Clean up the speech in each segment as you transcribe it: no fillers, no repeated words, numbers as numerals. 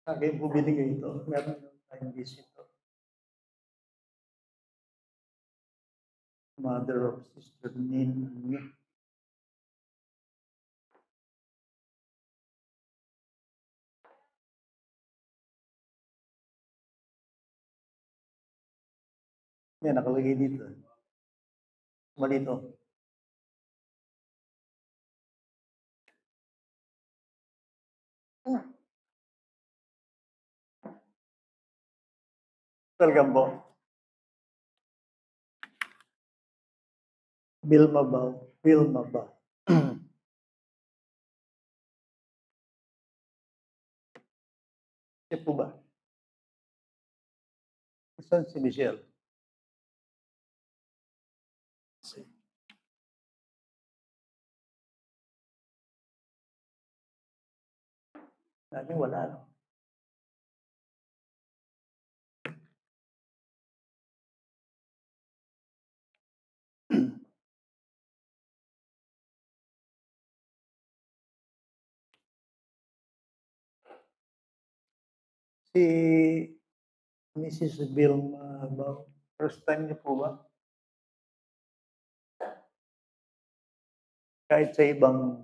Sa'kin po binigay ito, meron tayong visitor. Mother of Sister Nin. Yan, nakalagay dito. Malito. Welcome po. Vilma Bao. Vilma Bao. Siya po ba? Saan si Michelle? Sabi wala, no? Si Mrs. Vilma Bao, first time niyo po ba? Kahit sa ibang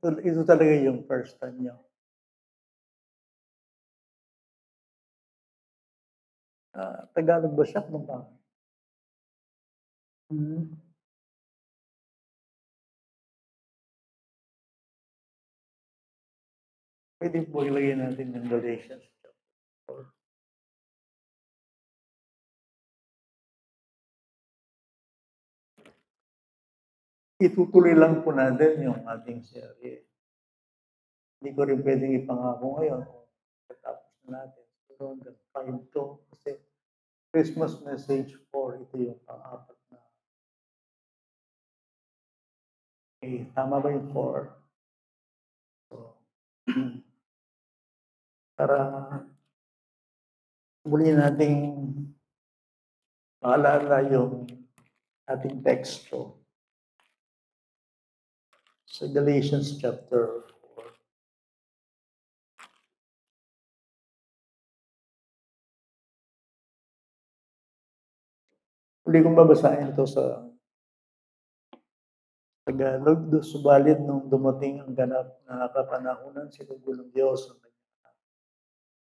ito talaga yung first time niyo. Tagalog ba siya? Kung ba? Pwede po ilagay natin yung Galatians chapter 4. Itutuloy lang po natin yung ating serye. Hindi ko rin pwedeng ipangako ngayon kung matapos na natin. Pero hanggang 5 to, kasi Christmas message 4, ito yung pang-apat na. Okay, tama ba yung 4? So, para muli nating maalala yung ating teksto sa Galatians chapter 4. Uli kong babasahin ito sa Tagalog, subalit nung dumating ang ganap na kapanahunan, sinugod ng Diyos ang kanyang anak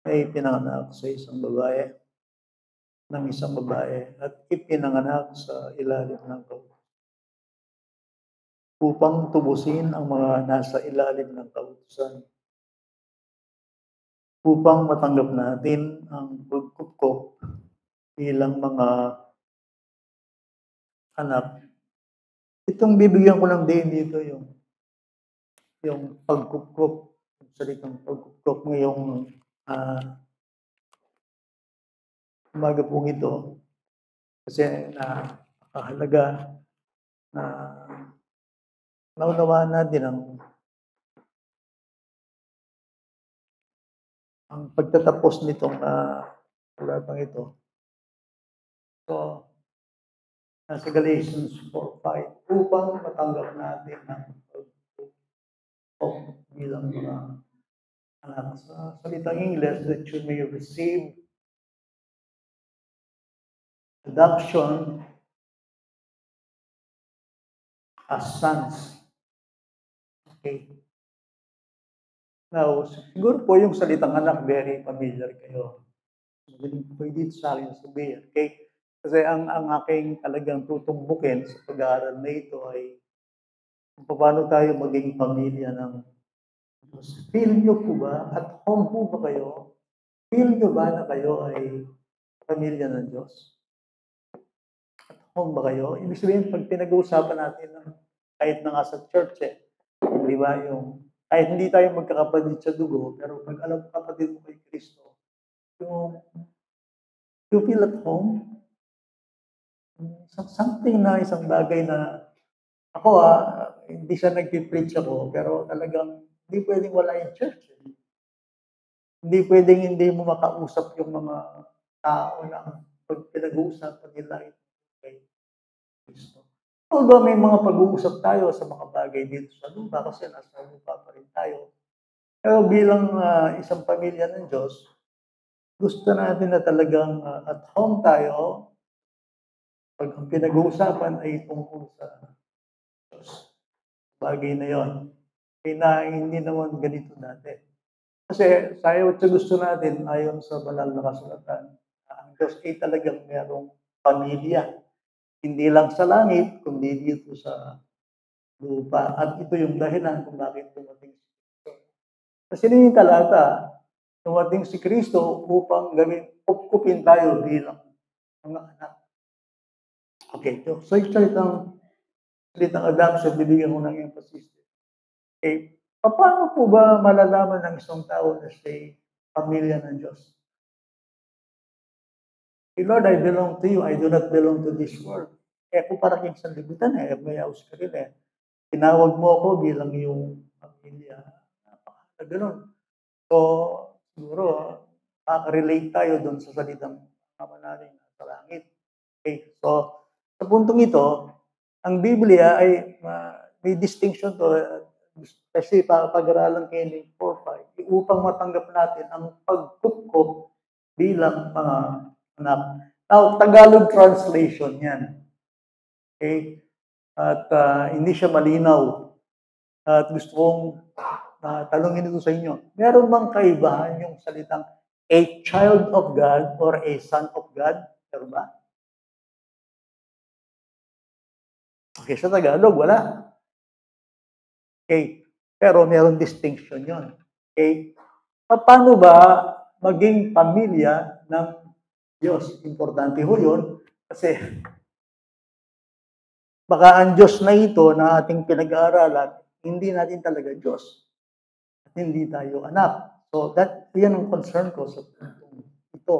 ay pinanganak sa isang babae, ng isang babae, at ipinanganak sa ilalim ng kautusan upang tubusin ang mga nasa ilalim ng kautusan, upang matanggap natin ang pagkupkop bilang mga anak. Itong bibigyan ko lang din dito yung pagkupkop, yung salitang pagkupkop ngayong umaga pong ito, kasi nakahalaga na naunawaan natin ang pagtatapos nitong talatang ito. So, nasa Galatians 4:5, upang matanggap natin ang pagkupkop bilang mga anak. Sa salitang English, that you may receive adoption as sons. Okay. Now, siguro po yung salitang anak, very familiar kayo. Magaling po dito sa akin sabihin. Okay? Kasi ang aking talagang tutumbukin sa pag-aaral na ito ay kung paano tayo maging pamilya ng Diyos. Feel nyo po ba? At home po ba kayo? Feel nyo ba na kayo ay pamilya ng Diyos? At home ba kayo? Ibig sabihin, pag pinag-uusapan natin kahit na nga sa church, di ba, yung kahit hindi tayo magkakapatid sa dugo, pero pag alam kapatid mo kay Kristo, you feel at home? Something na isang bagay na ako hindi siya nag-preach ako, pero talagang hindi pwedeng wala yung church. Hindi pwedeng hindi mo makausap yung mga tao na pag pinag-uusapan nila kay Kristo. Although may mga pag-uusap tayo sa mga bagay dito sa lupa kasi nasa lupa pa rin tayo. Pero bilang isang pamilya ng Diyos, gusto natin na talagang at home tayo pag ang pinag-uusapan ay tungkol sa Diyos. Bagay na yon. Kaya hindi naman ganito dati. Kasi sa gusto natin, ayon sa banal na kasulatan, ang Diyos ay talagang merong pamilya. Hindi lang sa langit, kundi dito sa lupa. At ito yung dahilan kung bakit dumating si Kristo. Kasi yung talata, dumating si Kristo upang upkupin tayo bilang mga anak. Okay, so salitang adoption, bibigyan ko ng emphasis. Okay, paano po ba malalaman ng isang tao na siya'y pamilya ng Diyos? Hey Lord, I belong to you. I do not belong to this world. Kung parang yung sanlibutan may house ka rin Tinawag mo ako bilang yung pamilya. Napakahalaga ganun. So, siguro, makaka-relate tayo doon sa salitang Ama natin sa langit. Okay, so, sa puntong ito, ang Biblia ay may distinction to, kasi pag-aralan kayo ng 4-5, upang matanggap natin ang pagkukup bilang mga anak. Now, Tagalog translation yan. Okay? At hindi siya malinaw. At gusto kong talungin ito sa inyo. Meron bang kaibahan yung salitang a child of God or a son of God? Meron ba? Okay, sa Tagalog, wala. Okay. Pero meron distinction yon. Okay? Paano ba maging pamilya ng Diyos? Importante ho yun. Kasi baka ang Diyos na ito na ating pinag-aaralan, hindi natin talaga Diyos. At hindi tayo anak. So, yan ang concern ko sa ito.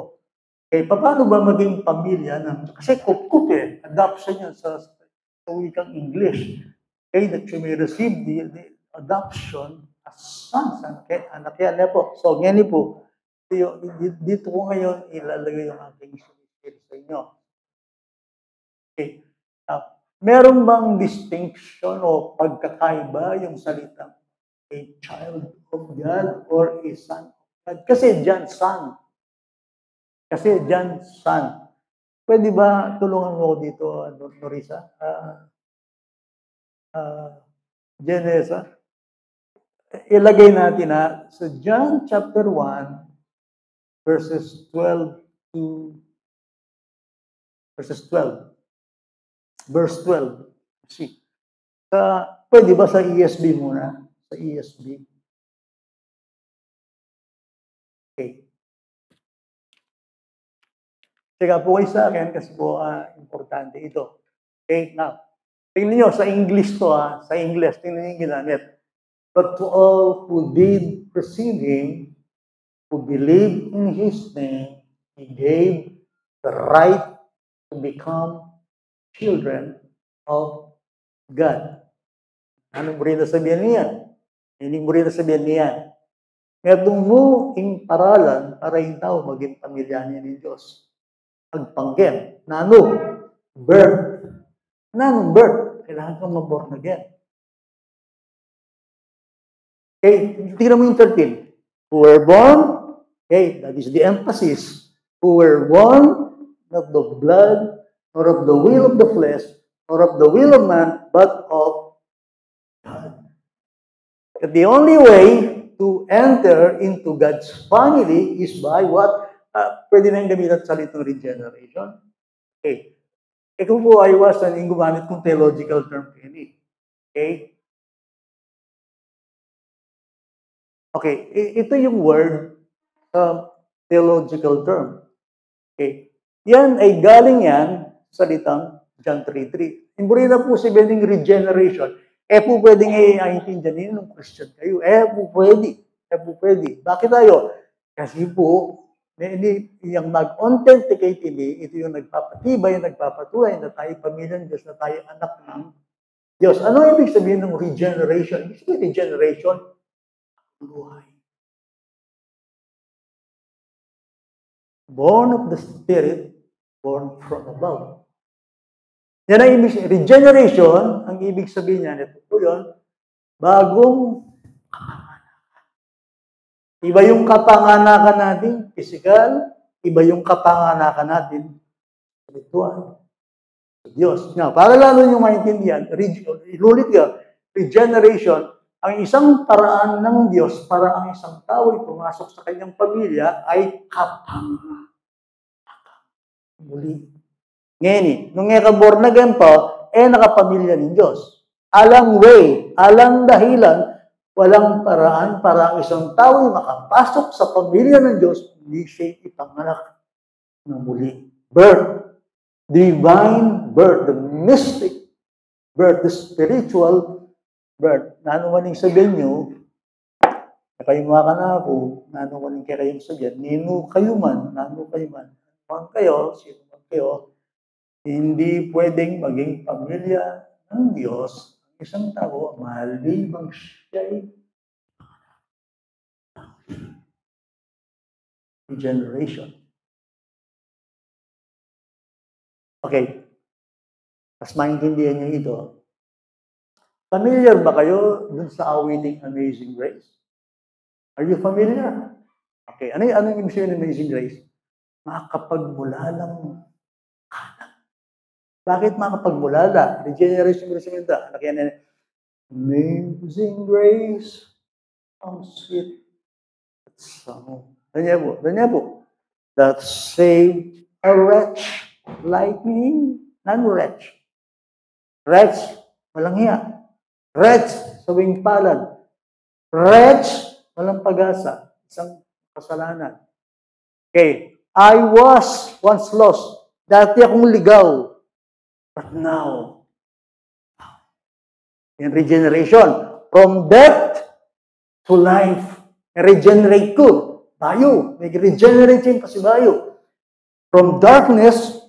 Okay, paano ba maging pamilya ng... Kasi kup-kup adoption yan sa wikang English. Okay, that you may receive the adoption as sons. Anak yan po. So, ngayon po, dito ko ngayon ilalagay yung aking sinisip sa inyo. Okay. Meron bang distinction o pagkakaiba yung salitang a child of God or a son of God? Kasi dyan, son. Pwede ba tulungan mo dito, Norisa? Jenessa? Ilagay natin sa John chapter 1, verses 12 to verses 12. Verse 12. See. Pwede ba sa ESV muna? Sa ESV. Okay. Teka po kayo sa akin kasi po importante ito. Okay, now. Tingnan nyo, sa English to Sa English, tingnan nyo yung ginamit. But to all who did receive Him, who believed in His name, He gave the right to become children of God. Anong mo rin sabihin niyan? Hindi mo rin sabihin niyan. Meron mo ing paralan para yung tao maging pamilya niya ni Diyos. Pagpanggem. Nano? Birth. Nanong birth? Kailangan kang maborn again. Okay, tingnan mo yung 13. Who were born, okay, that is the emphasis. Who were born, not of blood, nor of the will of the flesh, nor of the will of man, but of God. The only way to enter into God's family is by what? Pwede na yung gamitan sa salitang regeneration. Okay. Kung po ay iwasan yung gumamit kong theological term ini. Okay? Okay. Ito yung word theological term. Okay. Yan ay galing yan sa salitang John 3:3. Hindi na po sabihin ng regeneration. Po pwedeng i-intindihan ng Christian kayo. Po pwede. Bakit tayo? Kasi po, yung mag-authenticate ito yung nagpapatibay, nagpapatunay na tayo pamilya ng Diyos, na tayo anak ng Diyos. Ano ibig sabihin ng regeneration? Ibig sabihin regeneration? Buhay. Born of the Spirit, born from above. Yan ang ibig sabihin. Regeneration, ang ibig sabihin niya, ito po yun, bagong Iba yung kapanganakan natin, physical, iba yung kapanganakan natin, spiritual. Diyos. Now, para lalo nyo maintindihan, inulit ka, regeneration, ang isang paraan ng Diyos para ang isang tao ay pumasok sa kanyang pamilya ay kapanganakan. Muli. Ngayon, nung born again pa, nakapamilya ng Diyos. Alang way, alang dahilan, walang paraan para ang isang tao ay makapasok sa pamilya ng Diyos, hindi siya ipanganak na muli. Birth. Divine birth, the mystic birth, the spiritual birth. Nano maning sabihin nyo, kayo mga kanako, nano maning kayong sabihin, nino kayo man, nano kayo man, man kayo, sino man kayo, hindi pwedeng maging pamilya ng Diyos ang isang tao, malibang siya'y regeneration. Okay. Mas maintindihan niyo ito. Familiar ba kayo dun sa awiting Amazing Grace? Are you familiar? Okay. Ano yung ibig sabihin ng Amazing Grace? Makakapagmulala. Bakit makakapagmulala? Regeneration Grace yung ito. Amazing Grace, how sweet song. Tanya po. That saved a wretch like me. Non-wretch. Wretch, walang hiya. Wretch, sawing palad. Wretch, walang pag-asa. Isang kasalanan. Okay. I was once lost. Dati akong ligaw. But now, in regeneration, from death to life. Regenerate ko. Bayo. Nag-regenerate yun kasi bayo. From darkness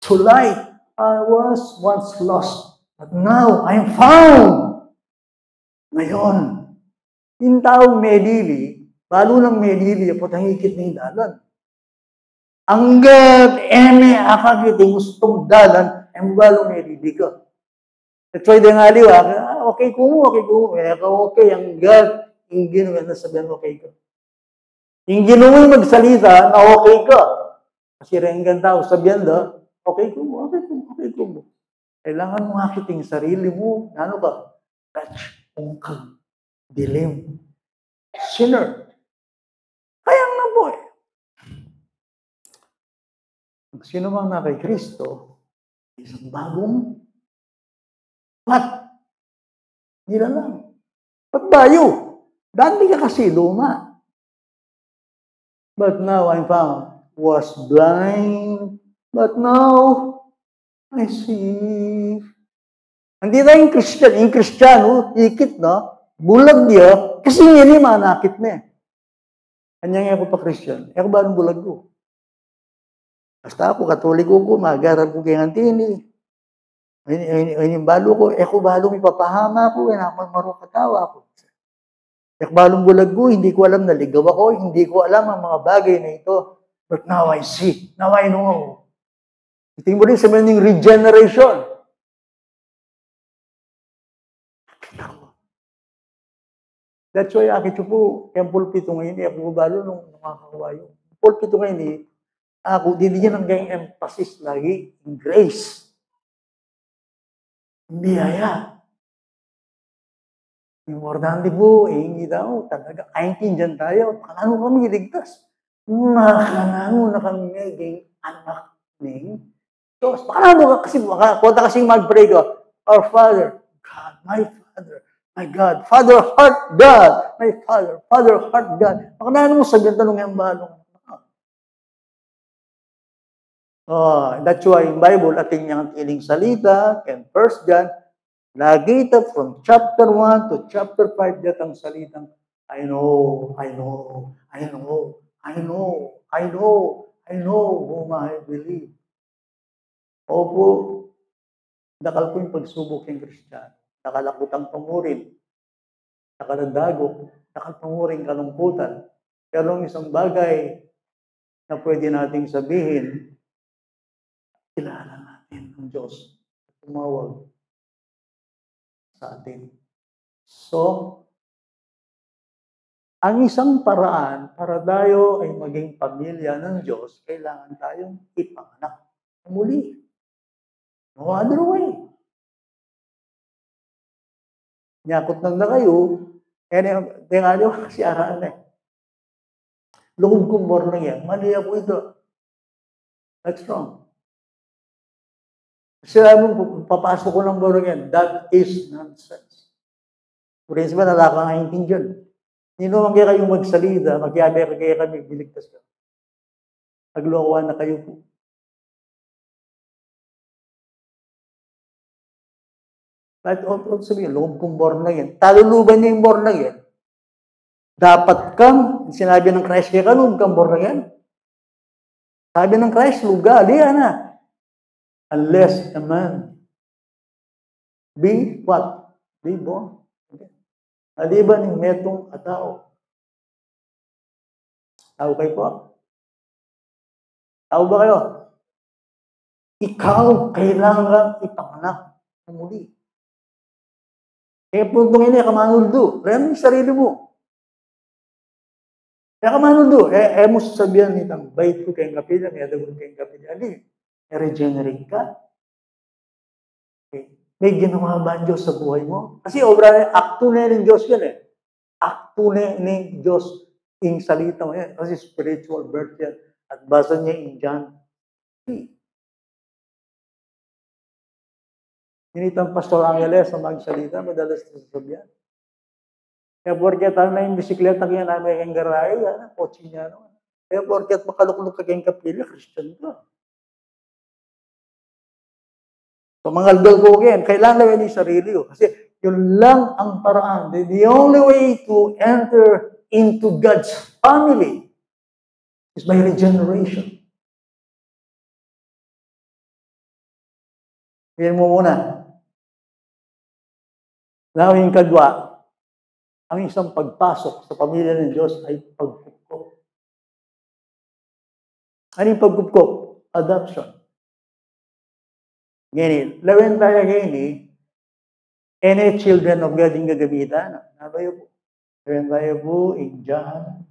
to light. I was once lost. But now, I am found. Ngayon, yung taong medili, balo ng medili, po tangikit ng dalan. Hanggat akagiting gustong dalan, balo medili ka. At why din nga liwa, okay ko. Okay, hanggat, yung ginawa na sabihan, okay ka. Yung ginawa magsalita, na okay ka. Kasi rin tao, sabihan da, okay ko. Kailangan mo akiting sarili mo. Ano ka? Wretch, ungkang, dilim, sinner. Kaya nga po Sino mang na kay Kristo, isang bagong nila lang. Pagbayo. Dati ka kasi luma. But now I'm found. Was blind. But now I see. Hindi na yung Christian. Yung Kristiyano, ikit na, bulag niya, kasi yun yung manakit na Kanyang ako pa Christian. Ako ba ang bulag ko? Basta ako, katoliko ko, magaran ko kayang antini. Yung balo ko, ako balong ipapahama ko, naman katawa ko. Ako balong bulag ko, hindi ko alam naligaw ako, hindi ko alam ang mga bagay na ito. But now I see. Now I know. Tingin mo rin sa meaning regeneration. That's why akit po, yung pulpito ngayon, ako balo nung nakakawayo. Pulpito ngayon, ako, dinigyan ng gayong emphasis lagi, in grace. Biyaya. Importante po, hindi daw, talaga, kaintindihan tayo, paano kami iligtas? Makanano na kami naging anak ng Diyos. Paano ka kasi, punta kasing mag-pray ko, Our Father, God, my Father, my God, Father, Heart, God, my Father, Father, Heart, God. Paano mo sabihin tanong yung balong? That's why in Bible, ating niyang tiling salita, and 1 John, lagi ito from chapter 1 to chapter 5, datang salitang, I know whom I believe. Opo, dakal ko yung pagsubok ng Kristiyano. Nakalakutang pangurin, nakaladagok, nakalpanguring kalungkutan. Pero ang isang bagay na pwede nating sabihin, kilala natin ang Diyos at tumawag sa atin. So, ang isang paraan para tayo ay maging pamilya ng Diyos, kailangan tayong ipanganak muli. No other way. Nyakot lang na kayo, tinga nyo kasi araan eh. Loob kong born yan, mali ako ito. That's wrong. Kasi mo, papasok ko ng born yan, that is nonsense. Purihin ba, nalaka nga yung dyan. Nino man kaya kayong magsalita, magyabi kaya kami, biligtas ka. Naglokohan na kayo po. Kahit sabihin, loob kong born yan. Taluluban niya yung born yan. Dapat kang, sinabi ng Christ, kaya ka loob kang born yan. Sabi ng Christ, lugali na. Unless a man be what? Be born. Aliban ng metong atao. Tao kayo po? Tao ba kayo? Ikaw kailangan ipanganak muli. Kaya puntong ini, kamanuldo. Kaya mo yung sarili mo. Kaya kamanuldo. Mo sasabihan nitang, bait ko kayong kapila, may adagon kayong kapila. Ali, regenerate ka. Okay. May ginawa ba ang Diyos sa buhay mo? Kasi obra na, akto na ng Diyos yan eh. Akto na ng Diyos yung salita mo yan. Kasi spiritual birth yan. At basa niya in John 3. Initang Pastor Angeles na magsalita, madalas na sasabihan. Kaya porket ang na yung bisikleta kaya namin kayong garay, kotse niya. No? Kaya porket makalukluk ka kayong kapila, Christian ka. So, mga aldol ko again, kailangan lang yung sarili ko. Kasi yun lang ang paraan. The only way to enter into God's family is by regeneration. Yan mo muna. Nawing kadwa, ang isang pagpasok sa pamilya ng Diyos ay pagkupkop. Ano yung pagkupkop? Adoption. Ganyan. Lawin tayo ganyan, any children of God yung gagamitan. Nabayo po. Lawin tayo po in John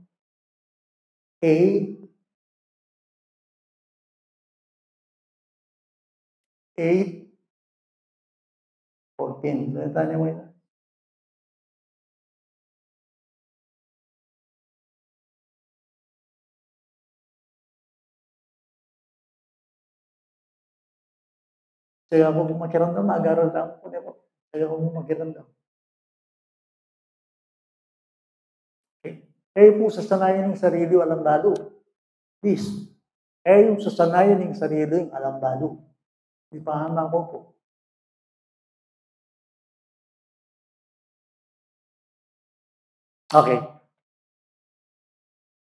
8, 14. Lawin tayo mo yun. Kaya ako makiramdam, mag-aral lang ako. Kaya ako makiramdam. Okay? Kaya po sasanayan ng sarili alam lalo. Please. Kaya yung sasanayan ng sarili yung alam lalo. Ipahama ko po. Okay.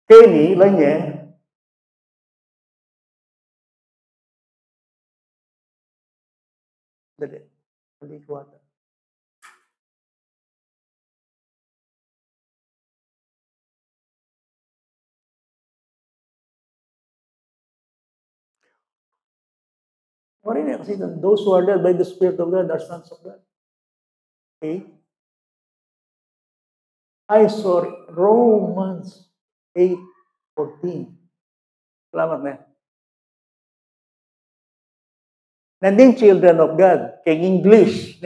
Kenny, Lanye, dali. Dali ko ata. Marin kasi those who are led by the Spirit of God are sons of God. Okay? Sorry. Romans 8:14. Salamat na. Nanding children of God. Kaya English.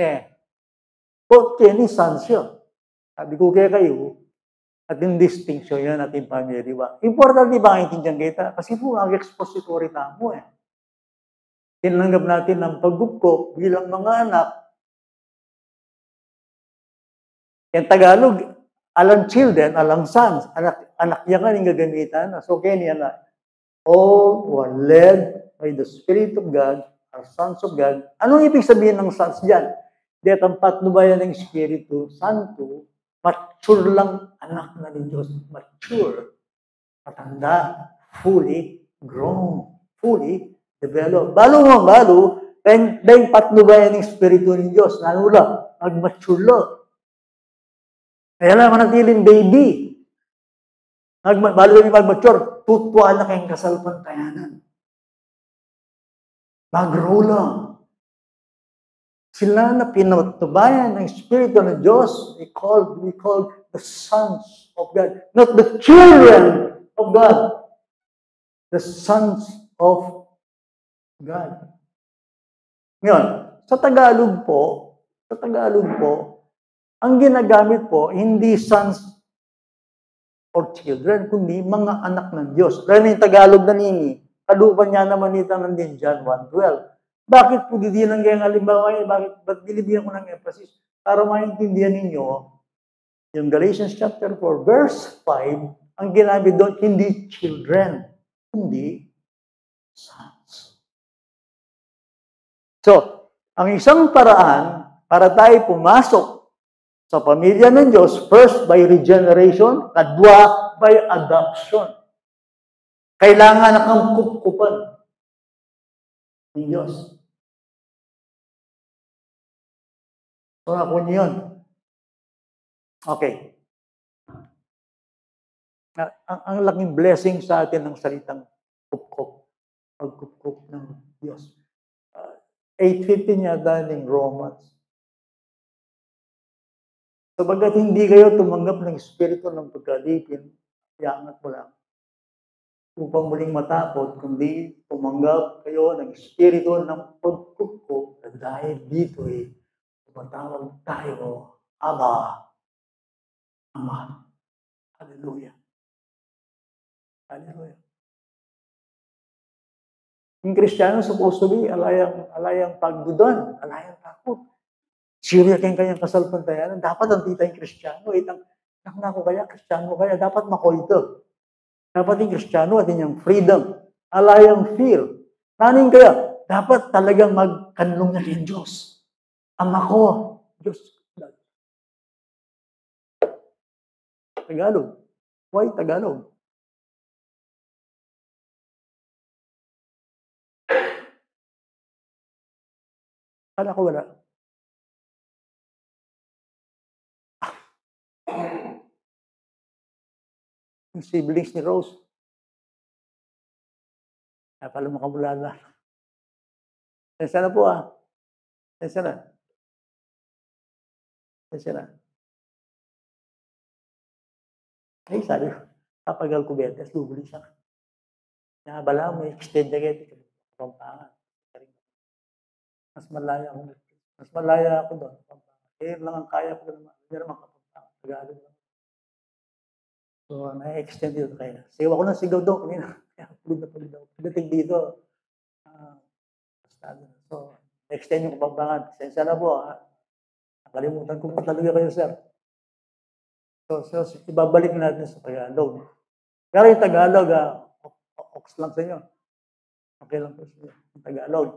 Both kaya ni sons yun. Sabi ko kaya kayo, at yung distinction yan at yung pamilya. Important ba ang intindihan kita? Kasi po, ang expository na mo eh. Tinanggap natin ang paggupkop bilang mga anak. Yung Tagalog, alang children, alang sons. Anak niya ka yung gagamitan. So, kaya niya na, all who are led by the Spirit of God are sons of God. Anong ibig sabihin ng sons dyan? Dahil ang patnubayan ng Espiritu Santo, mature lang anak na ni Diyos. Mature. Matanda. Fully grown. Fully develop. Balo, dahil patnubayan ng Espiritu ng Diyos, nanula, mag-mature lang. Kaya lang manatiling baby. Balo yung mag-mature, tutwa na kayong kasalpantayanan. Mag-grow lang. Sila na pinatubayan ng Espiritu ng Diyos, we call the sons of God. Not the children of God. The sons of God. Ngayon, sa Tagalog po, ang ginagamit po, hindi sons or children, kundi mga anak ng Diyos. Kaya yung Tagalog na nini, kalupan niya naman nito ng din John 1:12. Bakit po didilang kayong halimbawa? Ba't binibigyan ko ng emphasis? Para maintindihan ninyo, yung Galatians chapter 4, verse 5, ang ginamit doon, hindi children, kundi sons. So, ang isang paraan para tayo pumasok sa pamilya ng Diyos, first by regeneration, kadwa by adoption. Kailangan na kang kupkupan ng Diyos. So, ako niyo yun. Okay. Ang laking blessing sa atin ng salitang kupkup. Pagkupkup ng Diyos. 8:15 yata ng Romans. Sabagat hindi kayo tumanggap ng espiritu ng pagkalipin, iangat mo lang. Upang muling matapot, kundi tumanggap kayo ng espiritu ng pagkupkup na dahil dito'y tumatawag tayo, Aba, Ama. Hallelujah. Hallelujah. Yung Kristiyano, supposed to be, alayang pagdudan, alayang takot. Serious yung kanyang kasalpantayanan. Dapat ang tita yung Kristiyano. Nako kaya, Kristiyano kaya, dapat makoito. Dapat yung Kristiyano at yung freedom. Alayang fear. Nanin kaya, dapat talagang magkanlong na rin Diyos. Ama ko, Diyos. Tagalog. Why Tagalog? Kala ko wala. Yung siblings ni Rose. Kaya pala makamulala. Sensya na po Sensya na. Sensya na. Ay, sabi ko, kapagal ko betes, lubuli siya. Nakabala mo, extend agad. Pampangan. Mas malaya ako doon. Eh, lang ang kaya ko naman. Hindi naman kapampangan. Tagalog lang. So, na-extend dito kaya. Sigaw ako ng sigaw doon. Kanina. Kaya, pulid na. Pagdating dito. So, extend yung kapampangan. Sensya na po, nakalimutan ko po talaga kayo, sir. So, ibabalik natin sa Tagalog. Pero yung Tagalog, ox lang sa inyo. Okay lang po sa inyo. Yung Tagalog.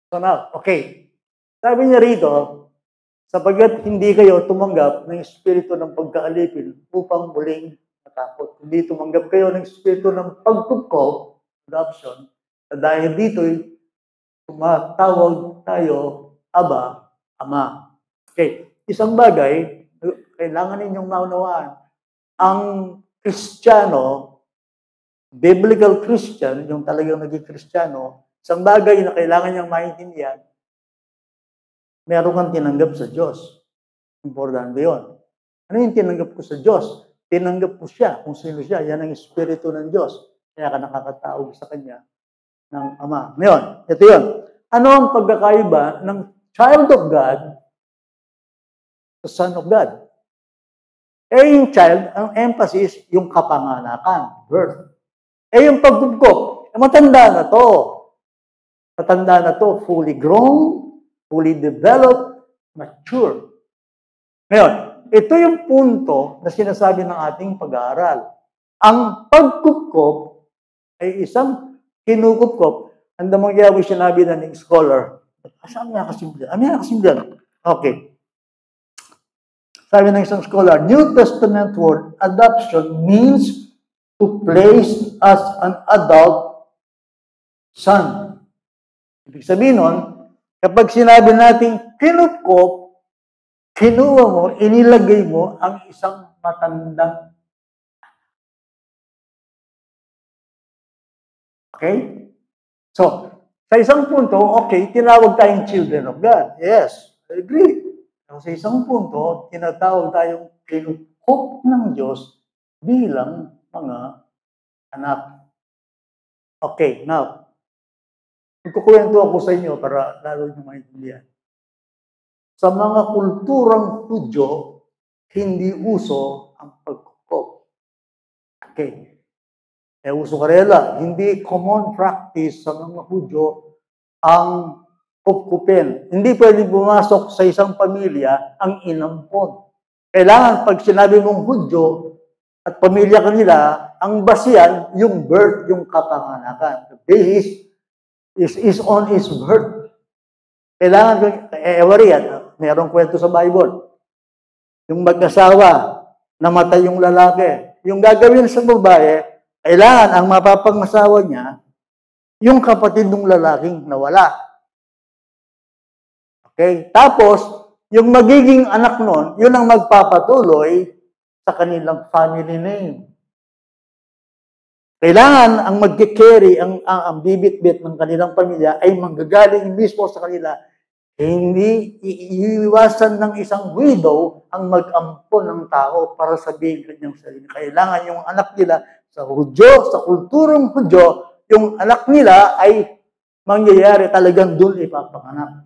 So now, okay. Sabi niya rito, sapagkat hindi kayo tumanggap ng espiritu ng pagkaalipin upang muling matakot. Hindi tumanggap kayo ng espiritu ng pagkupkop, adoption, dahil dito'y tumatawag tayo, Aba, Ama. Okay. Isang bagay, kailangan ninyong maunawaan. Ang Kristiyano, biblical Christian, yung talagang naging Kristiyano, isang bagay na kailangan niyang maintindihan, meron kang tinanggap sa Diyos. Importante yun. Ano yung tinanggap ko sa Diyos? Tinanggap ko siya, kung sino siya. Yan ang Espiritu ng Diyos. Kaya ka nakakatawag sa Kanya ng Ama. Ngayon, ito yun. Ano ang pagkakaiba ng child of God sa Son of God? Yung child, ang emphasis, yung kapanganakan, birth. Yung pagkupkop, matanda na to. Matanda na to, fully grown, fully developed, mature. Ngayon, ito yung punto na sinasabi ng ating pag-aaral. Ang pagkupkop ay isang kinukupkop. Ang damang yawi sinabi na ng scholar. Saan nga kasimbilan? Okay. Sabi ng isang scholar, New Testament word adoption means to place as an adult son. Ibig sabihin nun, kapag sinabi natin kinukop, kinuha mo, inilagay mo ang isang matandang. Okay? So, Sa isang punto, okay, tinawag tayong children of God. Yes, I agree. Pero sa isang punto, tinatawag tayong kinukop ng Diyos bilang mga anak. Okay, now, magkukwento ako sa inyo para lalo nyo maintindihan. Sa mga kulturang Hudyo, hindi uso ang pagkukop. Okay. Uso karela, hindi common practice sa mga Hudyo ang kupkupin. Hindi pwedeng pumasok sa isang pamilya ang inampon. Kailangan pag sinabi mong Hudyo at pamilya kanila, ang basihan, yung birth, yung kapanganakan. The basis is on his birth. Kailangan, mayroong kwento sa Bible. Yung mag-asawa, namatay yung lalaki. Yung gagawin sa babae, kailangan ang mapapangasawa niya, yung kapatid ng lalaking nawala. Okay? Tapos, yung magiging anak nun, yun ang magpapatuloy sa kanilang family name. Kailangan ang mag-carry, ang bibit-bit ng kanilang pamilya ay manggagaling mismo sa kanila. Hindi iiwasan ng isang widow ang mag-ampon ng tao para sabihin kanyang sarili. Kailangan yung anak nila sa Hudyo, sa kulturang Hudyo, yung anak nila ay mangyayari talagang doon ipapanganak.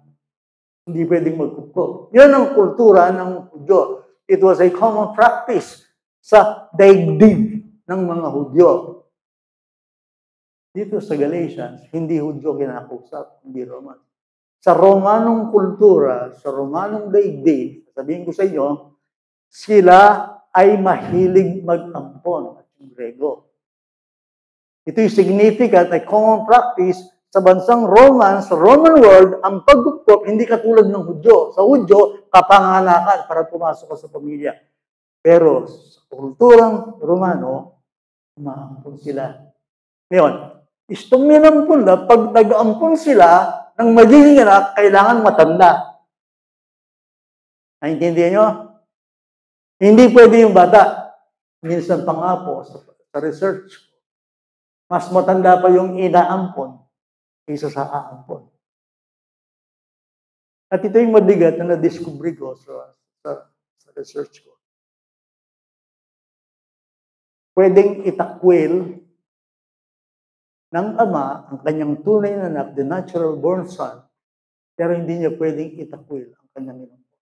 Hindi pwedeng magkuko. Yan ang kultura ng Hudyo. It was a common practice sa daigdig ng mga Hudyo. Dito sa Galatians, hindi Hudyo kinakusap, hindi Roman. Sa Romanong kultura, sa Romanong daigdig, sabihin ko sa inyo, sila ay mahilig mag-ampon at yung Grego. Ito yung significant na common practice sa bansang Roman, sa Roman world, ang pagkukop hindi katulad ng Hudyo. Sa Hudyo, kapanganakan para pumasok ka sa pamilya. Pero sa kulturang Romano, umaampon sila. Ngayon, istong minampon na, pag nag-ampon sila, ng magiging anak, kailangan matanda. Naintindihan nyo? Hindi pwede yung bata. Minsan pa nga po, sa research, mas matanda pa yung inaampon kaysa sa aampon. At ito yung mabigat na na-discovery ko sa research ko. Pwedeng itakwil ng ama ang kanyang tunay na anak, the natural born son, pero hindi niya pwedeng itakwil ang kanyang inampon.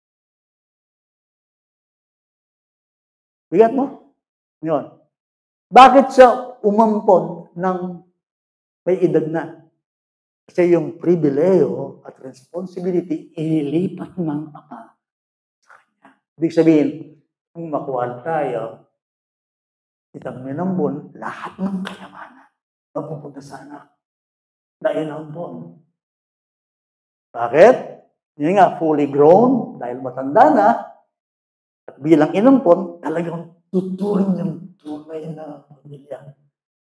Bigat mo? Yun. Bakit siya umampon ng may edad na? Kasi yung pribileyo at responsibility, ililipat ng ama sa kanya. Ibig sabihin, kung makuha tayo, itang minampon, lahat ng kayamanan mapupunta sa anak na inampon. Bakit? Yun nga, fully grown, dahil matanda na, at bilang inampon, talagang tuturing yung tunay na pamilya.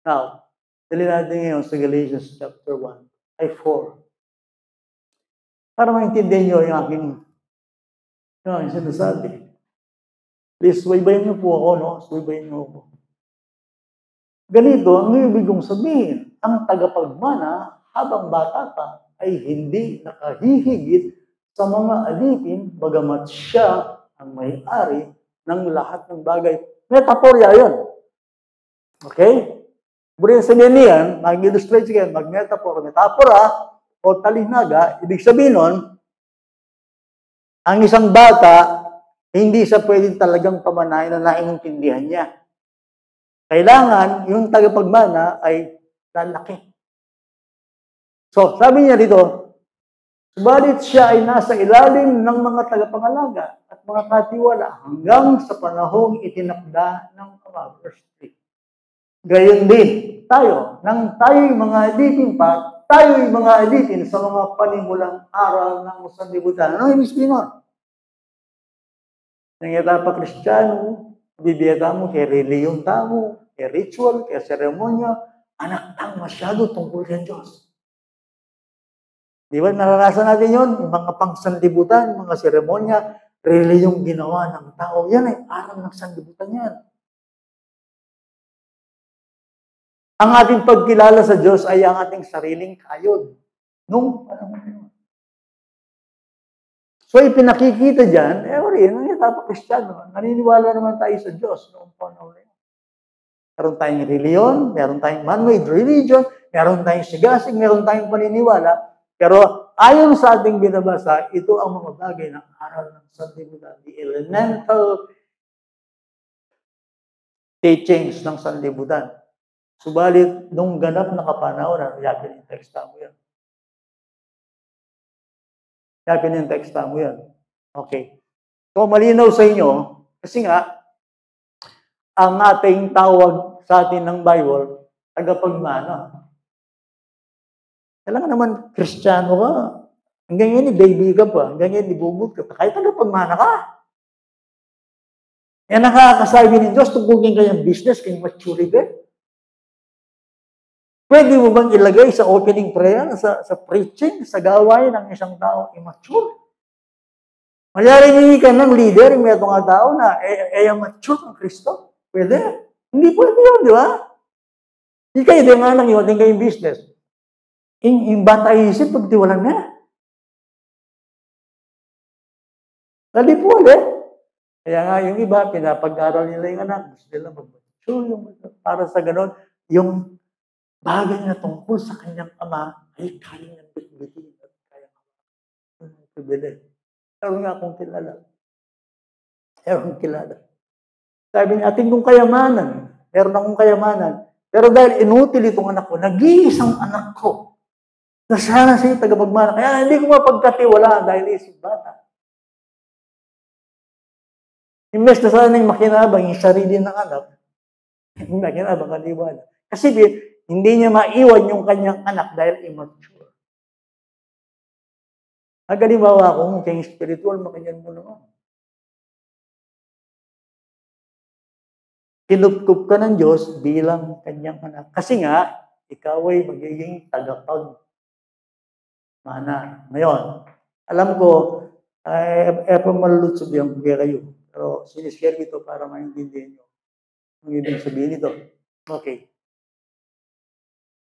Now, dali natin ngayon sa Galatians chapter 1, ay 4. Para maintindihan nyo yung aking sinasabi. Please, subaybayin nyo po ako, no? Subaybayin nyo ako. Ganito ang ibig kong sabihin, ang tagapagmana habang bata pa ay hindi nakahihigit sa mga alipin bagamat siya ang may-ari ng lahat ng bagay. Metaporya yun. Okay? Burin sabihin niyan, mag-illustrate siya, metapora, o talinaga, ibig sabihin nun, ang isang bata, hindi siya pwedeng talagang pamanahin na naiintindihan niya. Kailangan yung tagapagmana ay lalaki. So, sabi niya dito, subalit siya ay nasa ilalim ng mga tagapangalaga at mga katiwala hanggang sa panahong itinakda ng Ama. Verse 3. Gayon din tayo, nang tayo'y mga alipin pa, tayo'y mga alipin sa mga panimulang aral ng sanlibutan. Ano yung sabihin nun? Nangyata pa Kristiyano, bibiyata mo kay reliyon tamo, kay ritual, kay seremonya, anak tang masyado tungkol kay Diyos. Di ba naranasan natin yun? Yung mga pangsanlibutan, mga seremonya, reliyong ginawa ng tao. Yan ay aral ng sanlibutan yan. Ang ating pagkilala sa Diyos ay ang ating sariling kayod. Nung panahon na yun. So, ipinakikita dyan, Kristiyano, naniniwala naman tayo sa Diyos noong panahon na yun. Meron tayong reliyon, meron tayong man-made religion, meron tayong sigasig, meron tayong paniniwala, pero ayon sa ating binabasa, ito ang mga bagay ng aral ng sanlibutan, the elemental teachings ng sanlibutan. Subalit, nung ganap na kapanahon, yakin yung teksta mo yan. Yakin yung teksta mo yan. Okay. So, malinaw sa inyo, kasi nga, ang ating tawag sa atin ng Bible, tagapagmana. Kailangan naman, Kristiyano ka. Hanggang yun, baby ka pa. Hanggang yun, ibubot ka pa. Kahit tagapagmana ka. Yan nakakasabi ng Diyos, tugugin kayong business, kayong maturity. Pwede mo bang ilagay sa opening prayer, sa preaching, sa gawain ng isang tao immature? Mayari hindi ka ng leader, may itong tao na mature ang Kristo. Pwede. Hindi pwede yun, di ba? Hindi kayo, di nga lang yun, hindi kayong business. Yung bata isip, pagtiwalan na. Dali po ulit. Kaya nga, yung iba, pinapag-aral nila yung anak. Gusto nila mag-mature. Para sa ganon, yung bagay na tungkol sa kanyang ama ay kaya ng bitbitin at kaya ng privilege. Meron nga akong kilala. Sabi niya, ating kong kayamanan. Meron akong kayamanan. Pero dahil inutil itong anak ko, nag-iisang anak ko, na sana siya tagapagmana. Kaya hindi ko mapagkatiwalaan dahil isip bata. Imbes na sana yung makinabang yung sarili ng anak, yung makinabang kaliwala. Kasi hindi niya maiwan yung kanyang anak dahil immature. Halimbawa kung kayong spiritual, makinyan mo naman. Kinupkup ka ng Diyos bilang kanyang anak. Kasi nga, ikaw ay magiging tagapagmana. Ngayon, alam ko, malulutsob yung kayo. Pero sinishare ito para maintindihan nyo ang ibig sabihin nito. Okay.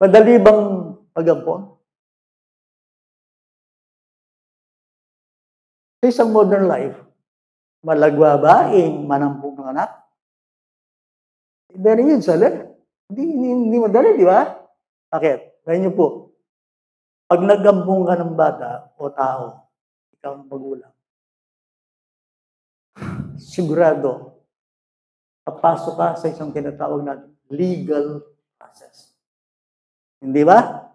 Madali bang pag-ampon? Sa isang modern life, malagwabaing manampong ng anak? Very easy, hindi madali, di ba? Bakit? Gaya niyo po. Pag nagampong ka ng bata o tao, ikaw ang magulang, sigurado, papasok ka sa isang tinatawag natin legal process. Hindi ba?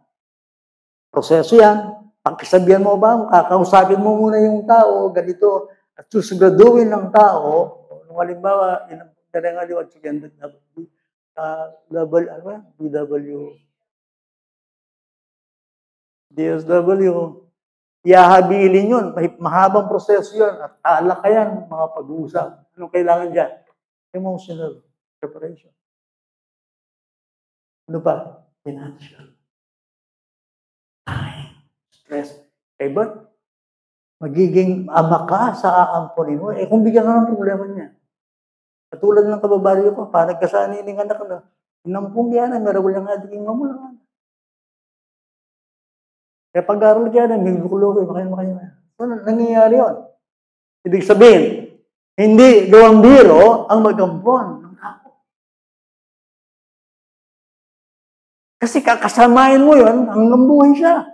Proseso yan. Pagkasabihan mo ba, kakausapin mo muna yung tao, ganito, at susiguraduhin ng tao, nung halimbawa, DSW, ihahabilin yun. Mahabang proseso yun. At talakayan, mga pag-uusap. Anong kailangan dyan? Emotional preparation. Ano pa? Financial. Time. Stress. But, magiging ama ka sa aampunin mo. Kung bigyan ka ng problema niya. Katulad ng kababaryo ko, parang kasani ng anak na, inampung yan, narawal ng ating mamulangan. Kaya pag-aaral dyan, may bukulo, makaya. So, nangyayari yun. Ibig sabihin, hindi gawang biro ang mag-ampon ng tao. Kasi kakasamain mo yun, hanggang buhay siya.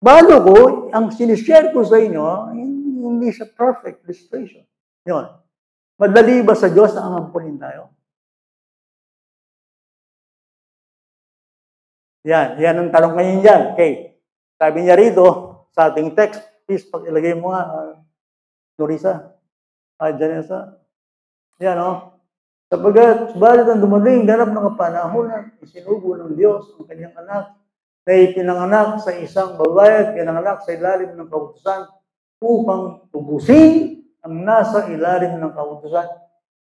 Bago ko, ang sinishare ko sa inyo, hindi siya perfect illustration. Yun. Madali ba sa Diyos na ang ampunin tayo? Yan ang tanong ngayon dyan. Okay. Sabi niya rito, sa ating text, please, pag ilagay mo nga, Norisa, Janessa. Yan, no? Subalit ang dumating, ganap ng panahon na isinugo ng Diyos ang kanyang anak na ipinanganak sa isang babae at pinanganak sa ilalim ng kautusan upang tubusin ang nasa ilalim ng kautusan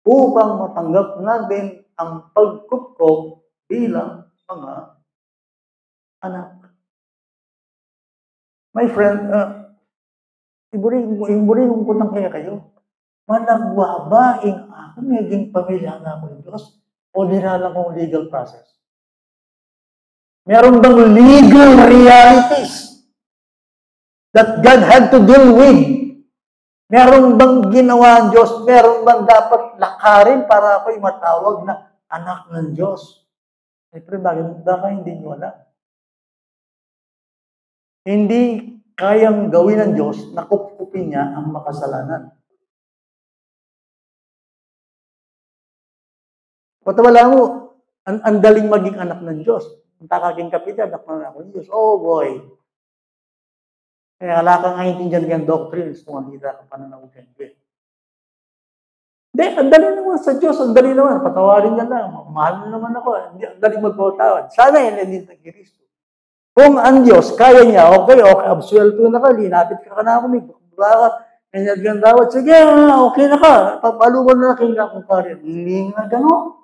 upang matanggap natin ang pagkupkop bilang mga anak. My friend, iburin ko lang kaya kayo. Managwabaing ako, naging pamilya na ako ng Diyos o dinalang kong legal process. Meron bang legal realities that God had to deal with? Meron bang ginawa ang Diyos? Meron bang dapat lakarin para ako'y matawag na anak ng Diyos? Siyempre, baka hindi nyo alam. Hindi kayang gawin ng Diyos na kupkupin niya ang makasalanan. Patawala mo, ang daling maging anak ng Diyos. Ang takaking kapitid, anak ng Diyos. Oh boy! Kaya wala kang naintindihan ng doctrines kung hindi ka pananaw ng Diyos. Hindi, ang dali naman sa Diyos, ang dali naman. Patawarin niya lang. Mahal na naman ako. Ang dali magpatawad. Sana yan din ng Kristo. Kung ang Diyos, kaya niya, okay, absuelto na ka, linapit ka na ako, may baka, nangyagyan dawat, sige, okay na ka, papaluban na kayo na kung kaya. Hindi nga gano'n.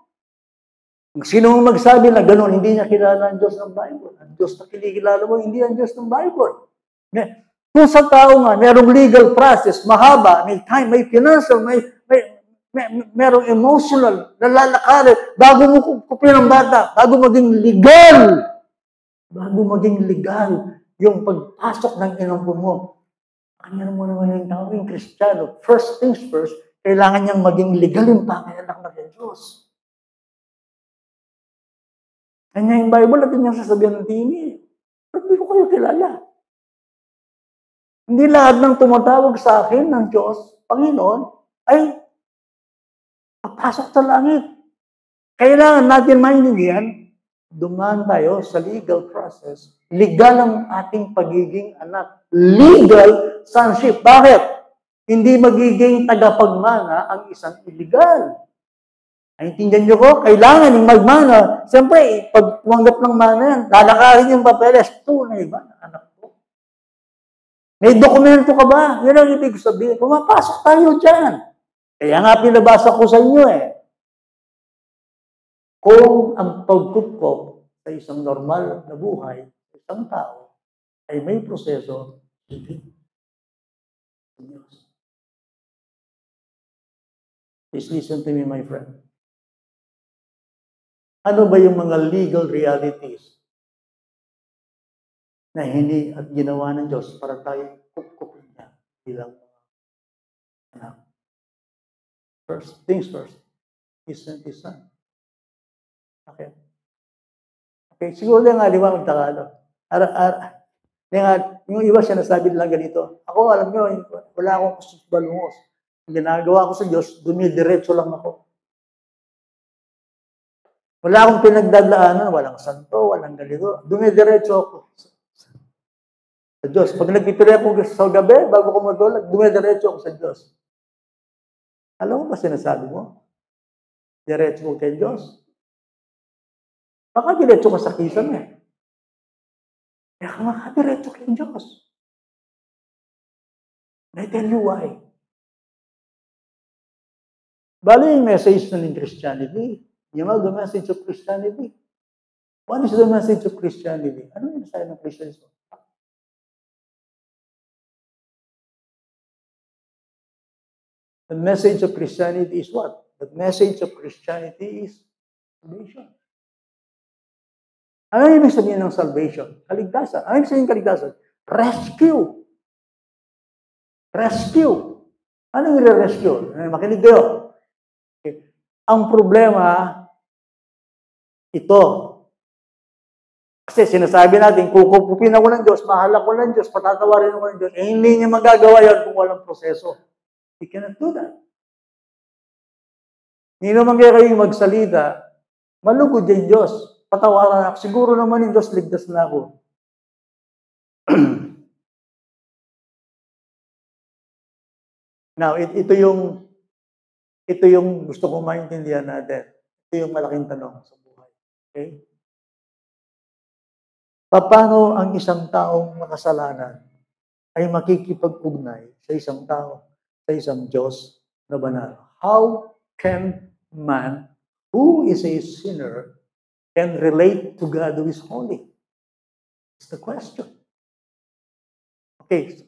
Sino magsabi na gano'n, hindi niya kilala ang Diyos ng Bible. Ang Diyos na kinikilala mo, hindi ang Diyos ng Bible. Kung sa tao nga, merong legal process, mahaba, may time, may financial, merong emotional, nalalakarin, bago mo kupin ang bata, bago maging legal, yung pagpasok ng inampo mo. Kanya mo naman yung tao, yung Kristiyano, first things first, kailangan niyang maging legal yung panganak ng Diyos. Kanya yung Bible, natin niyang sasabihan ng tini. Pero hindi ko kayo kilala. Hindi lahat ng tumatawag sa akin ng Diyos, Panginoon, ay papasok sa langit. Kailangan natin maintindihan, dumaan tayo sa legal process. Legal ang ating pagiging anak. Legal sonship. Bakit? Hindi magiging tagapagmana ang isang illegal. Naintindihan niyo ko? Kailangan yung magmana. Siyempre, pag tumanggap ng mana yan, lalakarin yung papeles. Tunay ba na anak ko? May dokumento ka ba? Yan ang ibig sabihin. Pumapasok tayo dyan. Kaya nga pinabasa ko sa inyo eh. Kung ang pagkupkop sa isang normal na buhay, sa isang tao, ay may proseso, hindi. Please listen to me, my friend. Ano ba yung mga legal realities na hindi at ginawa ng Diyos para tayo kupkupin niya bilang anak? First things first, He sent His Son. Okay. Okay, siguro nga, di ba, magtakalo. Yung iba siya nasabi lang ganito. Ako, alam nyo, wala akong kustos balungos. Ang ginagawa ko sa Diyos, dumidiretso lang ako. Wala akong pinagdadaanan, walang santo, walang ganito. Dumidiretso ako sa Diyos. Pag nagpipili ako sa gabi, bago ko matulog, dumidiretso ako sa Diyos. Alam mo ba sinasabi mo? Diretso mo kay Diyos. Baka diretso ka sa kisan eh. Kaya ka makadiretso kay Diyos. I tell you why. Bali yung message ng Christianity. You know the message of Christianity. What is the message of Christianity? Ano yung mensahe ng Christianity? The message of Christianity is what? The message of Christianity is salvation. Ano yung ibig sabihin ng salvation? Kaligtasan. Ano yung ibig sabihin ng kaligtasan? Rescue. Rescue. Ano yung rescue? Makinig kayo. Okay. Ang problema, ito. Kasi sinasabi natin, kukupupin ako ng Diyos, mahal ako ng Diyos, patatawarin ako ng Diyos, eh, hindi niya magagawa yan kung walang proseso. He cannot do that. Hindi naman kaya kayo magsalita, malugod yung Diyos. Patawaran ako. Siguro naman yung Diyos, ligtas na ako. Now, ito yung gusto kong maintindihan natin. Ito yung malaking tanong sa buhay. Okay? Paano ang isang taong makasalanan ay makikipag-ugnay sa isang tao, sa isang Diyos na banal? How can man who is a sinner can relate to God who is holy? That's the question. Okay,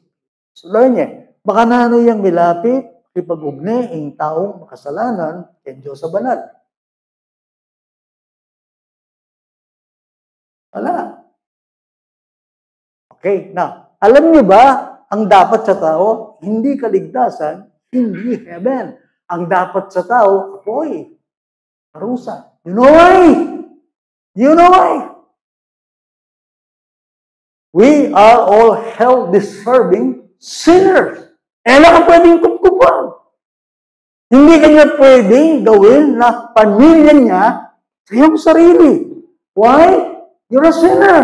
so learn niya. Baka na ano yung milapit, ipag-ugnay ang taong makasalanan kay Diyos sa banal. Wala. Okay, now, alam niyo ba, ang dapat sa tao, hindi kaligtasan, hindi heaven. Ang dapat sa tao, apoy, parusa. You know why? You know why? We are all hell-deserving sinners. Eh, wala ka pwedeng kupkupan. Hindi kanya pwedeng gawin na pamilya niya sa iyong sarili. Why? You're a sinner.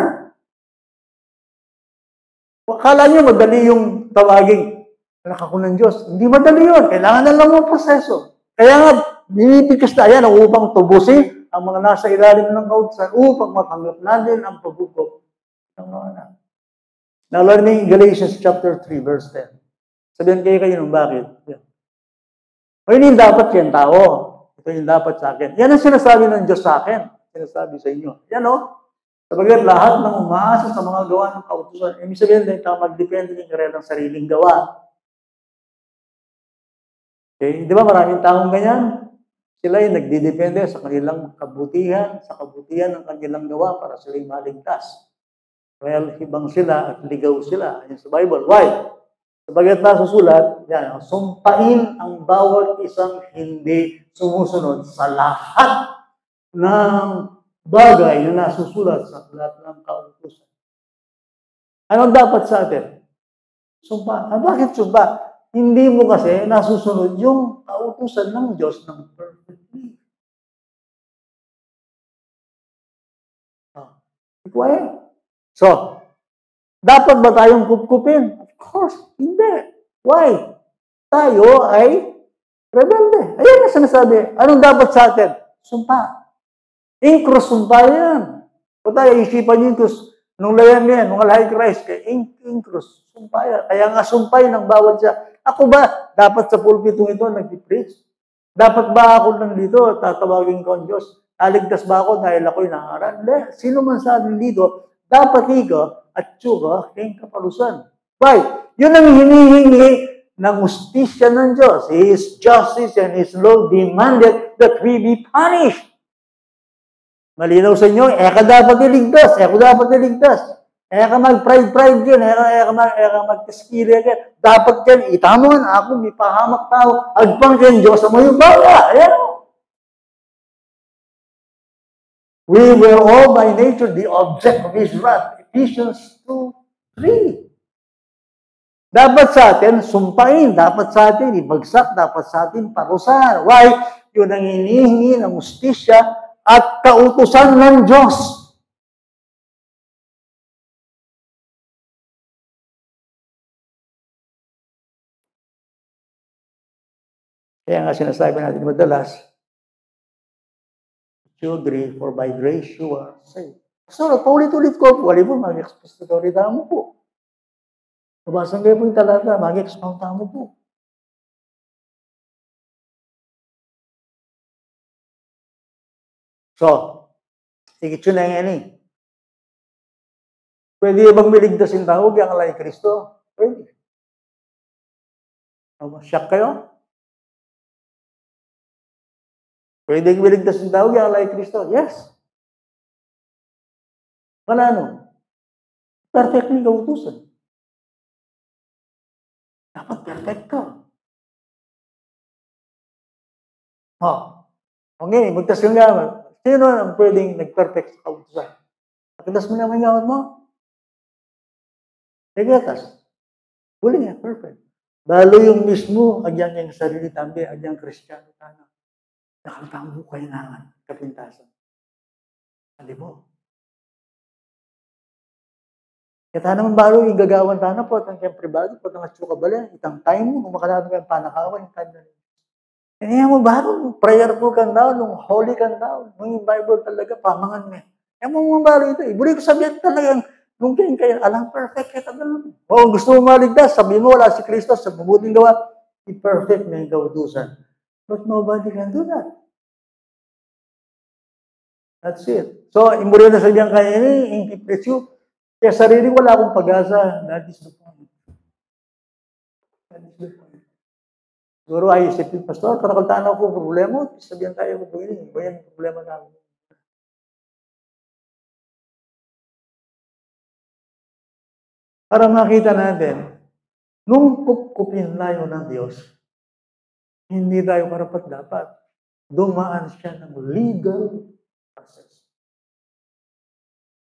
Akala niyo madali yung tawagin, anak ako ng Diyos. Hindi madali yun. Kailangan na lang ng proseso. Kaya nga, binibigkas na yan upang tubusin ang mga nasa ilalim ng kautusan upang matanggap natin ang pagbubuo ng mga anak. Now, learn me Galatians chapter 3, verse 10. Sabihan kayo ng bakit. O yun yung dapat yan, tao. Ito yung dapat sa akin. Yan ang sinasabi ng Diyos sa akin. Sinasabi sa inyo. Yan o. Sabagat lahat ng umaasa sa mga gawa ng kautusan, ibig sabihin din, magdepende din kayo ng sariling gawa. Okay? Di ba maraming taong ganyan? Sila ay nagdidepende sa kanilang kabutihan, sa kabutihan ng kanilang gawa para sila ay maligtas. Well, ibang sila at ligaw sila. Yan sa Bible. Why? Sabagat nasusulat, yan, sumpain ang bawat isang hindi sumusunod sa lahat ng bagay na nasusulat sa lahat ng kautusan. Anong dapat sa atin? Sumpa. Bakit sumpa? Hindi mo kasi nasusunod yung kautusan ng Diyos ng perfectly. Why? So, dapat ba tayong kupkupin? Of course, hindi. Why? Tayo ay rebelde. Ayun na sinasabi. Anong dapat sa atin? Sumpa. Incross, sumpa yan. O tayo, isipan yung incross. Nung layan yan, mga lahi Christ, kaya incross, sumpa yan. Kaya nga sumpay ng bawat siya. Ako ba, dapat sa pulpitong ito, nag-preach? Dapat ba ako nandito, tatawagin ko ang Diyos? Naligtas ba ako dahil ako'y nangaral? Hindi. Sino man sa atin dito, dapat higa at tsuga kayong kapalusan. Why? Yun ang hinihingi ng ustisya ng Diyos. His justice and His law demanded that we be punished. Malinaw sa inyo, ka dapat iligtas, ako dapat iligtas. Ka mag-pride dyan, ka mag-kaskili dyan. Dapat dyan, itamon, ako may pahamak tao, agpang dyan, Diyos sa mga baga. Ayan. We were all by nature the object of His wrath. Ephesians 2:3. Dapat sa atin, sumpain. Dapat sa atin, ibagsak. Dapat sa atin, parusahan. Why? Yun ang hinihingi ng ustisya at kautusan ng Diyos. Kaya nga sinasabi natin madalas, you agree, for by grace you are saved. So, paulit-ulit ko po, alam mo, mag-expository mo po. Kabasan kayo po yung talata, mag-expound mo po. So, higit yun na yan eh. Pwede bang miligtasin tao, yung alay Kristo? Pwede. Shock kayo? Pwede miligtasin tao, yung alay Kristo? Yes. Wala no. Perfect yung kautusan. Dapat perfect ka. Okay, magtas yung gamit. Sino ang pwedeng nag-perfect sa kautusan? Pagkatas mo naman yung gamit mo? Nagatas. Huli nga, perfect. Balo yung mismo, agyan yung sarili tambi, agyan Kristiyano tayo. Nakagtambo kayo naman, kapintasan. Hindi mo. Kaya naman balo yung gagawan tayo po, ang kayang pribado, po, ang atsuka bala, itang time mo, kung makalado kayong panakawan, yung time na rin. Kaya mo balo, prayerful kang daw, nung holy kang daw, nung yung Bible talaga, pamangan mo. Kaya mo mga balo ito, ibuli ko sabihin talagang, nung kayo, alam, perfect ka talaga. O gusto mo maligtas, sabihin mo, wala si Kristo, sa mabuting gawa, i-perfect na yung kautusan. But nobody can do that. That's it. So, imuli na sabihan kaya ini, i-preach you, kaya sarili wala akong pag-asa. That is the point. That is the point. Siguro ay isipin, Pastor, karakaltaan ako problema, sabihan tayo ko ini, ba yan problema namin? Para makita natin, nung kupkupin tayo ng Diyos, hindi tayo karapat-dapat. Dumaan siya ng legal process.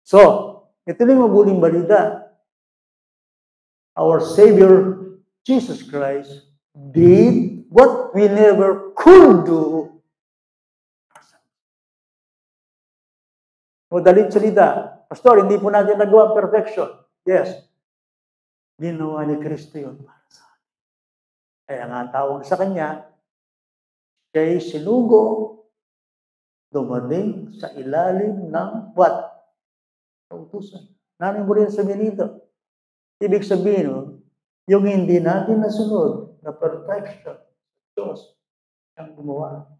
So, ito lang mabuting balita. Our Savior, Jesus Christ, did what we never could do. Madalit salita, Pastor, hindi po natin nagawa perfection. Yes. Ginawa ni Kristo yun para sa atin. Kaya nga tawag sa Kanya, siya'y sinugo, dumating sa ilalim ng what? Kautusan. Namin mo rin sabihin dito. Ibig sabihin, yung hindi natin nasunod na perfection, Diyos ang gumawa.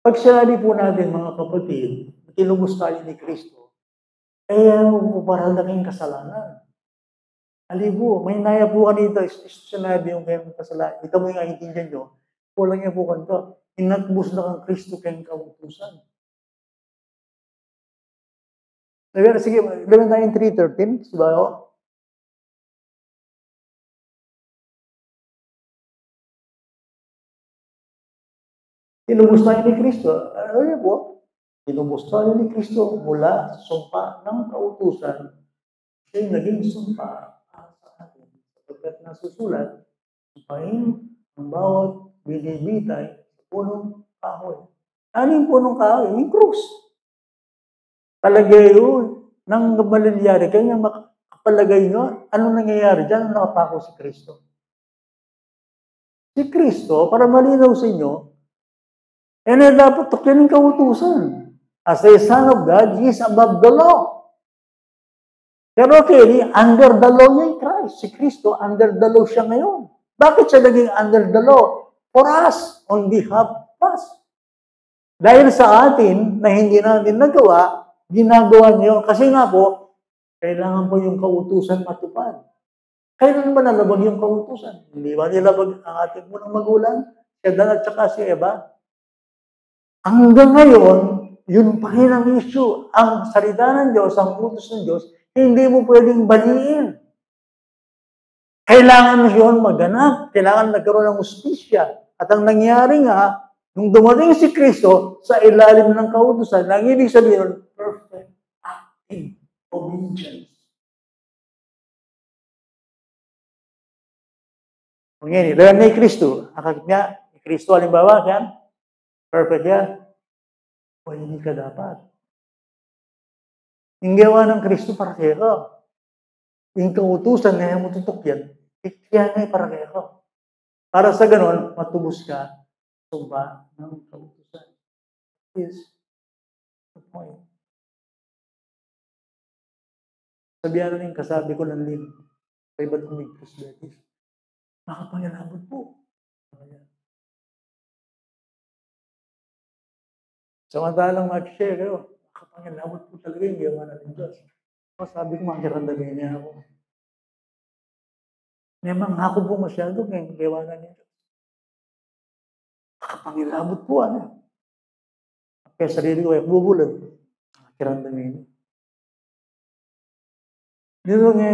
Pag sinabi po natin, mga kapatid, tinubos tayo ni Kristo, parang laking kasalanan. Alibo, may naya po kanito, sinabi yung kayong kasalanan. Ito mo yung intindihan nyo, walang niya po kanto. Inatbus na kang Kristo kayong kautusan. Sige, gawin tayo yung 3:13, diba o? Tinubos tayo ni Kristo. Ano yun po? Tinubos tayo ni Kristo mula sa sumpa ng kautusan. Siya'y naging sumpa para sa atin. Sapagkat nasusulat, sumpahin ang bawat binibitay sa punong kahoy. Ano yung punong kahoy? Yung krus. Palagay yun. Nang malilyari, kaya makapalagay nyo, anong nangyayari dyan? Nakapako si Kristo. Si Kristo, para malinaw sa inyo, dapat tukyan ng kautusan. As a son of God, He is above the law. Pero okay, under the law niya Christ. Si Kristo, under the law siya ngayon. Bakit siya naging under the law? For us, on behalf of us. Dahil sa atin, na hindi natin nagawa, ginagawa niyo. Kasi nga po, kailangan po yung kautusan matupad. Kailan ba nalabag yung kautusan? Hindi ba nilabag ang ating munang magulang? Si Adan at saka si Eva? Hanggang ngayon, yun pa rin ang issue. Ang salita ng Diyos, ang utos ng Diyos, hindi mo pwedeng baliin. Kailangan yun maganap. Kailangan nagkaroon ng hustisya. At ang nangyari nga, nung dumating si Kristo sa ilalim ng kautusan, ang ibig sabihin, perfect active obedience. Ngayon, dahil ni Kristo, akakit niya, ni Kristo, halimbawa, yan, perfect yan. O hindi ka dapat. Yung gawa ng Kristo para kayo. Yung kautusan na mo tutok yan, kaya nga para kayo. Para sa ganon, matubos ka, sumba ng kautusan. Is the point. Sabihan rin kasabi ko ng lin, sa iba't kumig perspective. Makapangyalabot po. Samantalang mag-share kayo, makapangyalabot po talaga yung gawa natin Diyos. Sabi ko, makiramdamin niya ako. Memang ako po masyado kaya gawa na niya. Makapangyalabot po, ano. Kaya sarili ko, bubulan. Makiramdamin niya. Dito nga,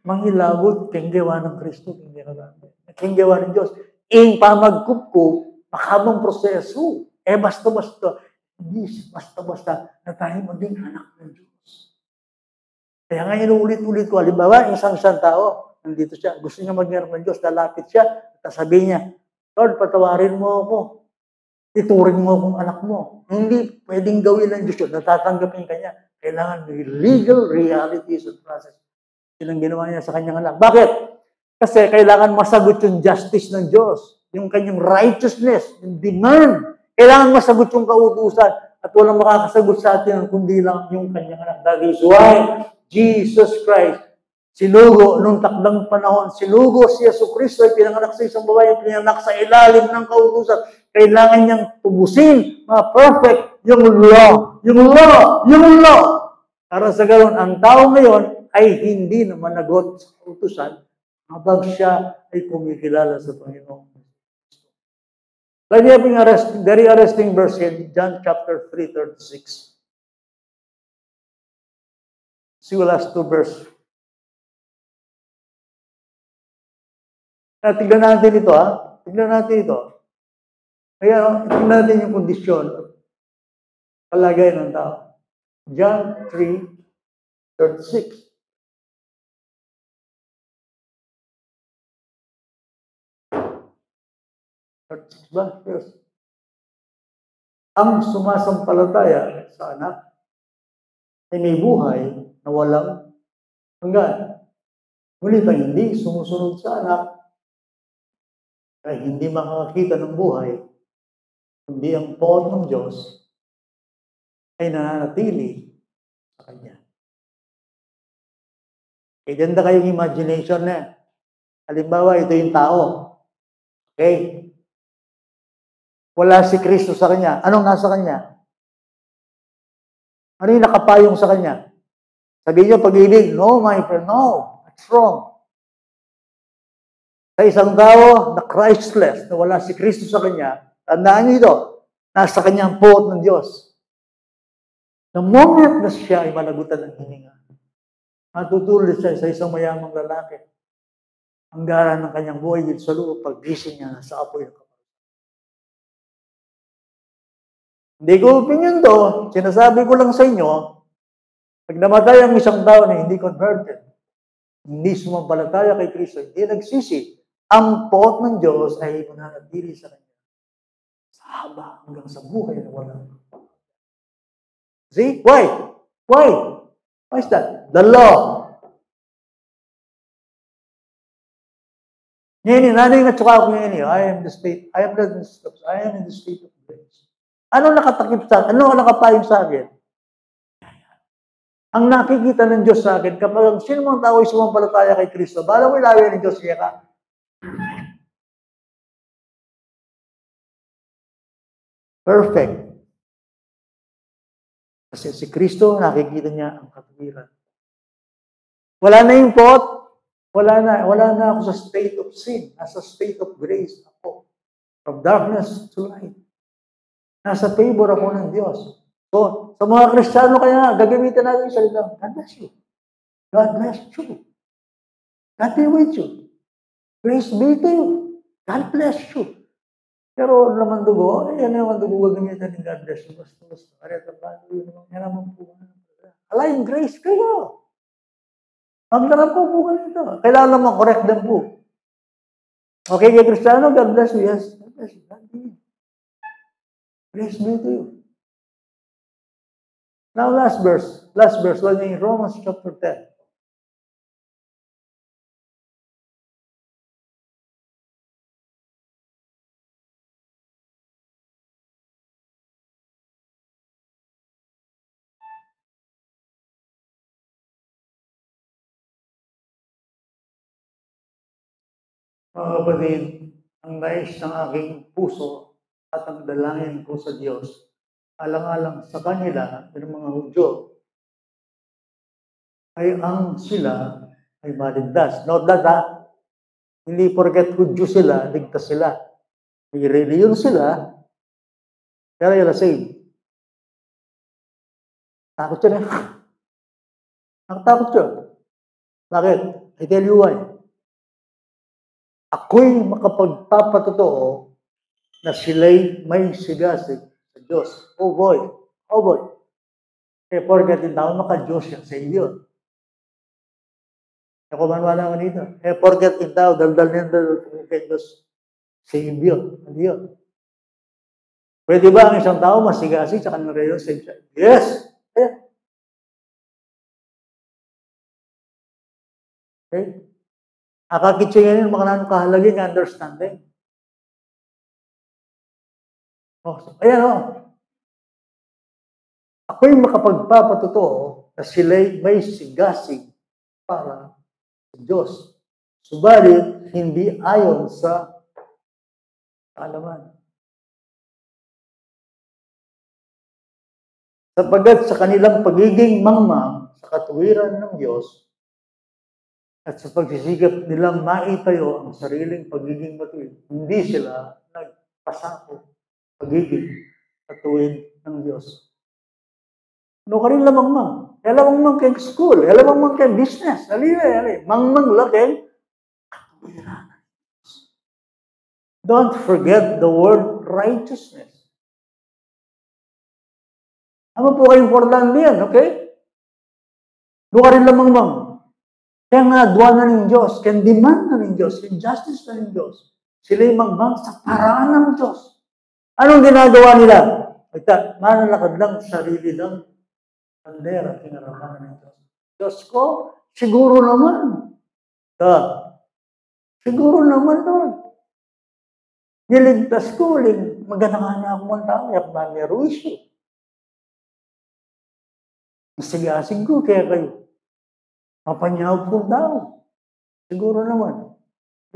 manghilabot, kaya gawa ng Kristo, kaya gawa ng Diyos. Ing pamagkup-kup, makamang proseso. Basta-basta. Hindi basta-basta na tayo maging anak ng Diyos. Kaya nga inuulit-ulit ko, halimbawa, isang tao, nandito siya, gusto niya mag-anak ng Diyos, lalapit siya, at sabihin niya, Lord, patawarin mo ako. Ituring mo akong anak mo. Hindi pwedeng gawin ng Diyos yun, natatanggapin ka niya. Kailangan may legal realities and process. Yun ang ginawa niya sa kanyang anak. Bakit? Kasi kailangan masagot yung justice ng Diyos, yung kanyang righteousness, yung demand. Kailangan masagot yung kautusan at walang makakasagot sa atin kundi lang yung kanyang anak. That is why Jesus Christ, sinugo nung takdang panahon, sinugo si Yesu Cristo ay pinanganak sa isang babae, pinanganak sa ilalim ng kautusan. Kailangan niyang tubusin, perfect, yung law. Yung law! Yung law! Para sa ganoon, ang tao ngayon ay hindi na managot sa kautusan habang siya ay kumikilala sa Panginoon. Let me have a very arresting verse in John chapter 3:36. See the last 2 verse. Tignan natin ito, ha? Tignan natin ito. Kaya, tignan natin yung kondisyon, palagay ng tao. John 3:36. Ba? Yes. Ang sumasampalataya sa anak ay may buhay na walang hanggan. Ngunit ang hindi sumusunod sa anak ay hindi makakakita ng buhay, kundi ang poon ng Diyos ay nananatili sa Kanya. Kaya ganda kayong imagination na. Halimbawa, ito yung tao. Okay? Wala si Kristo sa Kanya. Anong nasa Kanya? Ano yung nakapayong sa Kanya? Sabihin niyo, pag-ibig. No, my friend, no. That's wrong. Sa isang tao na Christless, na wala si Kristo sa Kanya, tandaan niyo ito, nasa Kanyang poot ng Diyos. The moment na siya ay managutan ng hininga, matutulad siya sa isang mayamang lalaki. Ang gara ng kanyang buhay dito sa loob, pag-gising niya sa apoy ng kapal. Hindi ko opinion to, sinasabi ko lang sa inyo, pag namatay ang isang tao na hindi converted, hindi sumampalataya kay Kristo, hindi nagsisi, ang poot ng Diyos ay mananatili sa Kanya. Sa haba hanggang sa buhay na walang. See? Why? Why? Why is that? The law. Ngayon, nanay na tsaka ako ngayon, I am in the state of grace. Ano nakatakip sa akin? Ano nakapayong sa akin? Ang nakikita ng Diyos sa akin, kapag sino mang tao ay sumampalataya kay Kristo, balang ilawi ng Diyos siya ka. Perfect. Kasi si Kristo, nakikita niya ang katuwiran. Wala na yung pot. Wala na ako sa state of sin. Nasa state of grace ako. From darkness to light. Nasa favor ako ng Diyos. So, sa mga Kristiyano kaya, gagamitin natin yung salita. God bless you. God bless you. God be with you. Grace be to you. God bless you. Pero naman dugo, yan naman dugo gagamitin ng God bless you. Basta, yan naman po. Alayang grace kayo. Ang larap po po ganito. Kailangan naman correct them po. Okay, kay Kristiyano, God bless you. Yes, God bless you. God be. Grace be to you. Now, last verse. Last verse, when in Romans chapter 10. Mga kapatid, ang nais ng aking puso at ang dalangin ko sa Diyos, alang-alang sa kanila, ng mga Hudyo, ay ang sila ay maligtas. Note that, hindi porket Hudyo sila, ligtas sila. May reliyon sila, pero yun saved. Takot yun eh. Ang takot yun. Bakit? I tell you why. Ako'y makapagpapatotoo na sila'y may sigasig sa Diyos. Oh boy. Oh boy. Kaya porket yung tao maka-Diyos siya sa iyo. Ako manwala ko dito. Porket yung tao, daldal niya kay Diyos sa iyo. Ano yun? Pwede ba ang isang tao masigasig sa kanyang reyon sa siya? Yes! Kaya. Okay? Akakitsingan yun, mga kahalaging understanding. Ayan. Ako'y makapagpapatotoo na sila'y may sigasig para sa Diyos. Subalit, hindi ayon sa kaalaman. Sapagkat sa kanilang pagiging mangmang sa katuwiran ng Diyos, at sa pagsisikap nilang maitayo ang sariling pagiging matuwid, hindi sila nagpasako pagiging matuwid ng Diyos. No ka rin lamang mang. Lamang mang kay school, lamang mang kay business. Ali. Mang laki. Don't forget the word righteousness. Ano po kayo importante yan, okay? No ka rin lamang mang. Kaya nga, duwa na ng Diyos, kaya demand na ng Diyos, kaya justice na ng Diyos. Sila'y mangmang sa paraan ng Diyos. Anong ginagawa nila? Manalakad lang, sarili lang. Bandera, kinaraman ng Diyos. Diyos ko, siguro naman. Siguro naman doon. Niligtas ko, magandang na ako ng tao, yak na meruisyo. Masigasig ko, kaya kayo. Mapanyawag po tao. Siguro naman.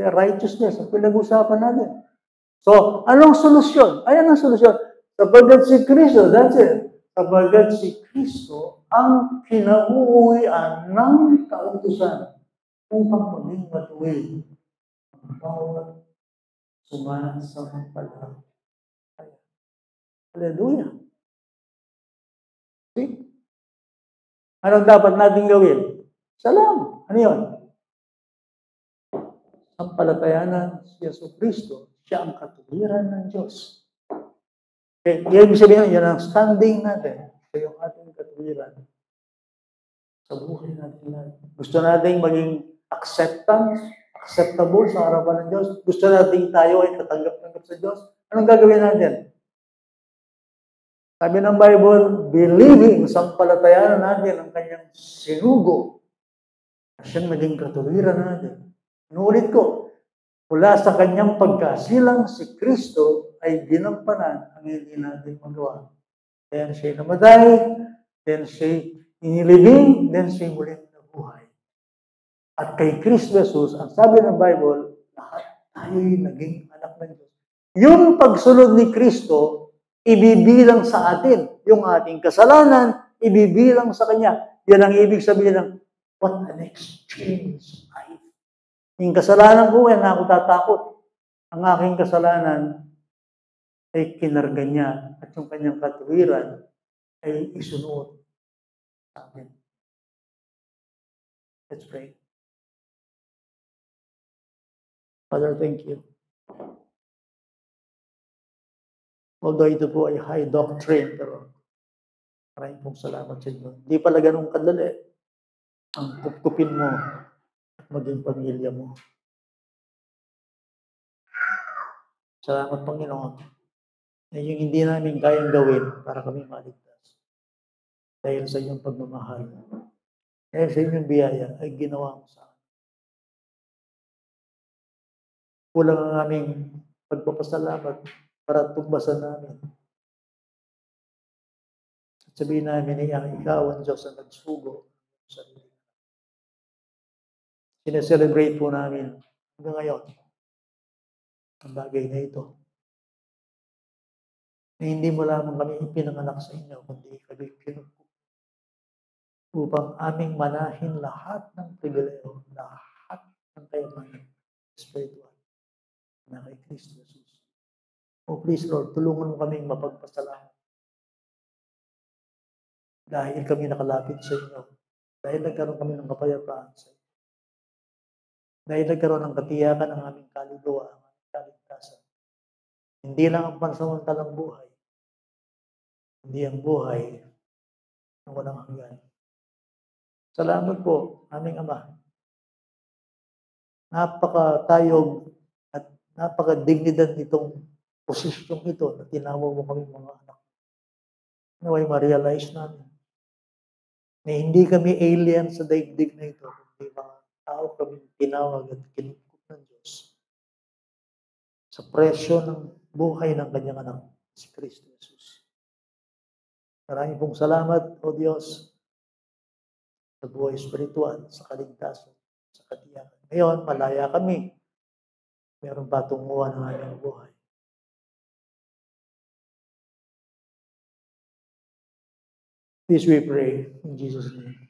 The righteousness, ang pinag-usapan natin. So, anong solusyon? Ayan ang solusyon. Sapagkat si Kristo, that's it. Sapagkat si Kristo ang kinauuwian ng kautusan upang maging matuwid ang bawat sumasampalataya. Hallelujah. See? Anong dapat natin gawin? Salam. Ano yun? Sampalatayanan si Yesu Kristo, siya ang katuwiran ng Diyos. Okay, ibig sabihin, yan ang standing natin. Siya yung ating katuwiran sa buhay natin lahat. Gusto natin maging acceptable sa harapan ng Diyos. Gusto natin tayo ay katanggap-tanggap sa Diyos. Anong gagawin natin? Sabi ng Bible, believing, sampalatayanan natin ang kanyang sinugo. Siyang naging katuwiran natin. Inuulit ko, mula sa kanyang pagkasilang si Kristo ay ginampanan ang hindi natin magawa. Then siya namatay, then siya inilibing, then siya muling nabuhay. At kay Kristo Jesus, ang sabi ng Bible, lahat tayo'y naging anak ng Diyos. Yung pagsunod ni Kristo, ibibilang sa atin. Yung ating kasalanan, ibibilang sa Kanya. Yan ang ibig sabihin ng, what an exchange life. Yung kasalanan ko, yan ako tatakot. Ang aking kasalanan ay kinarga niya at yung kanyang katuwiran ay isunod sa akin. Let's pray. Father, thank you. Although ito po ay high doctrine, pero maraming pong salamat sa inyo. Hindi pala ganun kadali ang kupkupin mo at maging pamilya mo. Salamat, Panginoon, na yung hindi namin kayang gawin para kami maligtas. Dahil sa iyong pagmamahal, dahil sa inyong biyaya, ay ginawa mo sa amin. Kulang ang aming pagpapasalamat para tumbasan namin. At sabihin namin ay ang ikaw ang Diyos ang nagsugo sa sarili. Sineselebrate po namin hanggang ngayon ang bagay na ito. Na hindi mo lamang kami ipinanganak sa inyo, kundi kami pinupo upang aming manahin lahat ng pribileyo, lahat ng kayamanan spiritual na kay Kristo Jesus. Oh, please, Lord, tulungan mo kaming mapagpasalamat. Dahil kami nakalapit sa inyo. Dahil nagkaroon kami ng kapayapaan sa inyo. Dahil nagkaroon ng katiyakan ng aming kaluluwa, ang aming kaligtasan. Hindi lang ang pansamantalang buhay. Hindi ang buhay na walang hanggan. Salamat po, aming Ama. Napakatayog at napakadignidad nitong posisyong ito na tinawag mo kami mga anak. Naway ma-realize namin na hindi kami alien sa daigdig na ito, kundi mga tao kami tinawag at kinukop ng Diyos sa presyo ng buhay ng kanyang anak, si Kristo Jesus. Maraming pong salamat, O Diyos, sa buhay spiritual, sa kaligtasan, sa katiyakan. Ngayon, malaya kami. Meron pa tunguhan ng aming buhay. This we pray in Jesus' name.